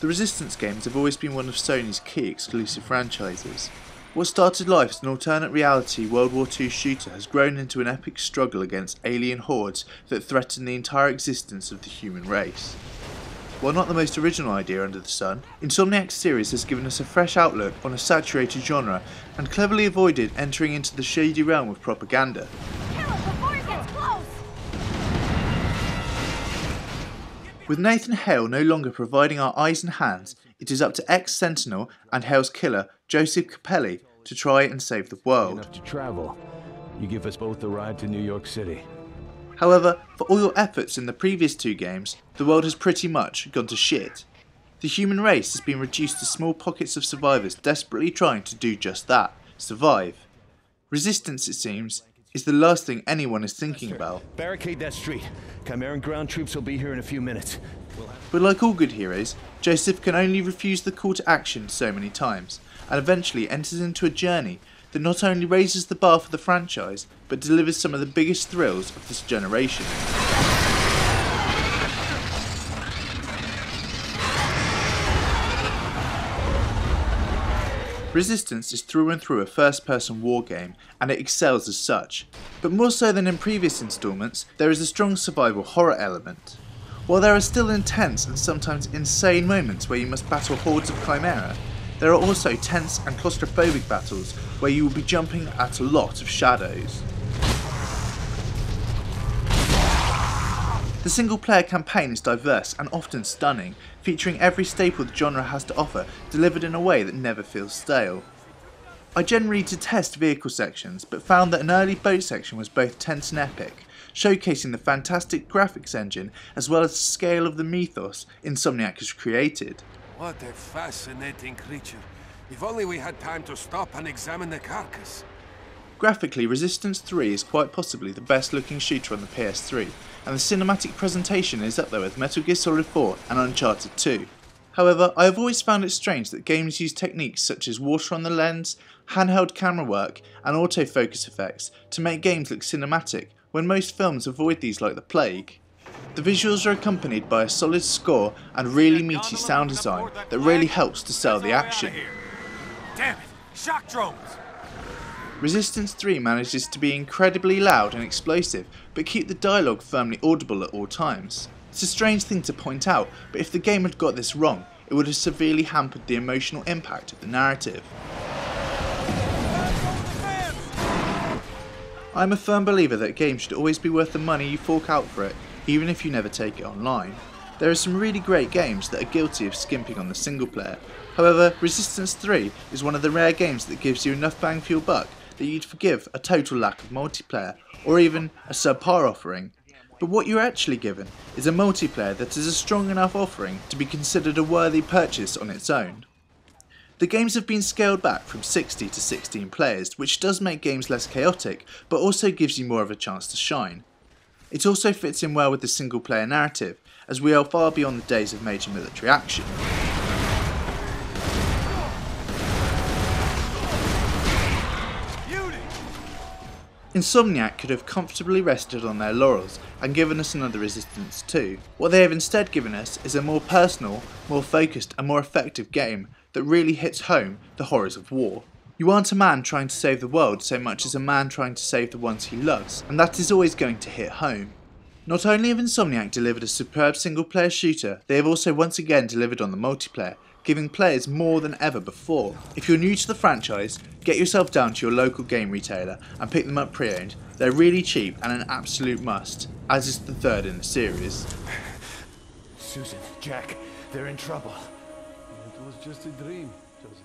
The Resistance games have always been one of Sony's key exclusive franchises. What started life as an alternate reality World War II shooter has grown into an epic struggle against alien hordes that threaten the entire existence of the human race. While not the most original idea under the sun, Insomniac's series has given us a fresh outlook on a saturated genre and cleverly avoided entering into the shady realm of propaganda. With Nathan Hale no longer providing our eyes and hands, it is up to ex-Sentinel and Hale's killer, Joseph Capelli, to try and save the world. Enough to travel. You give us both a ride to New York City. However, for all your efforts in the previous two games, the world has pretty much gone to shit. The human race has been reduced to small pockets of survivors desperately trying to do just that, survive. Resistance, it seems, is the last thing anyone is thinking about. Barricade that street. Chimeran ground troops will be here in a few minutes. But like all good heroes, Joseph can only refuse the call to action so many times, and eventually enters into a journey that not only raises the bar for the franchise, but delivers some of the biggest thrills of this generation. Resistance is through and through a first-person war game, and it excels as such. But more so than in previous installments, there is a strong survival horror element. While there are still intense and sometimes insane moments where you must battle hordes of Chimera, there are also tense and claustrophobic battles where you will be jumping at a lot of shadows. The single-player campaign is diverse and often stunning, featuring every staple the genre has to offer delivered in a way that never feels stale. I generally detest vehicle sections, but found that an early boat section was both tense and epic, showcasing the fantastic graphics engine as well as the scale of the mythos Insomniac has created. What a fascinating creature. If only we had time to stop and examine the carcass. Graphically, Resistance 3 is quite possibly the best looking shooter on the PS3, and the cinematic presentation is up there with Metal Gear Solid 4 and Uncharted 2. However, I have always found it strange that games use techniques such as water on the lens, handheld camera work and autofocus effects to make games look cinematic, when most films avoid these like the plague. The visuals are accompanied by a solid score and really meaty sound design that really helps to sell the action. Damn it! Shock drones! Resistance 3 manages to be incredibly loud and explosive, but keep the dialogue firmly audible at all times. It's a strange thing to point out, but if the game had got this wrong, it would have severely hampered the emotional impact of the narrative. I'm a firm believer that games should always be worth the money you fork out for it, even if you never take it online. There are some really great games that are guilty of skimping on the single player. However, Resistance 3 is one of the rare games that gives you enough bang for your buck that you'd forgive a total lack of multiplayer, or even a subpar offering. But what you're actually given is a multiplayer that is a strong enough offering to be considered a worthy purchase on its own. The games have been scaled back from 60 to 16 players, which does make games less chaotic, but also gives you more of a chance to shine. It also fits in well with the single player narrative, as we are far beyond the days of major military action. Insomniac could have comfortably rested on their laurels and given us another Resistance 2. What they have instead given us is a more personal, more focused and more effective game that really hits home the horrors of war. You aren't a man trying to save the world so much as a man trying to save the ones he loves, and that is always going to hit home. Not only have Insomniac delivered a superb single player shooter, they have also once again delivered on the multiplayer, giving players more than ever before. If you're new to the franchise, get yourself down to your local game retailer and pick them up pre-owned. They're really cheap and an absolute must, as is the third in the series. Susan, Jack, they're in trouble. It was just a dream, Joseph.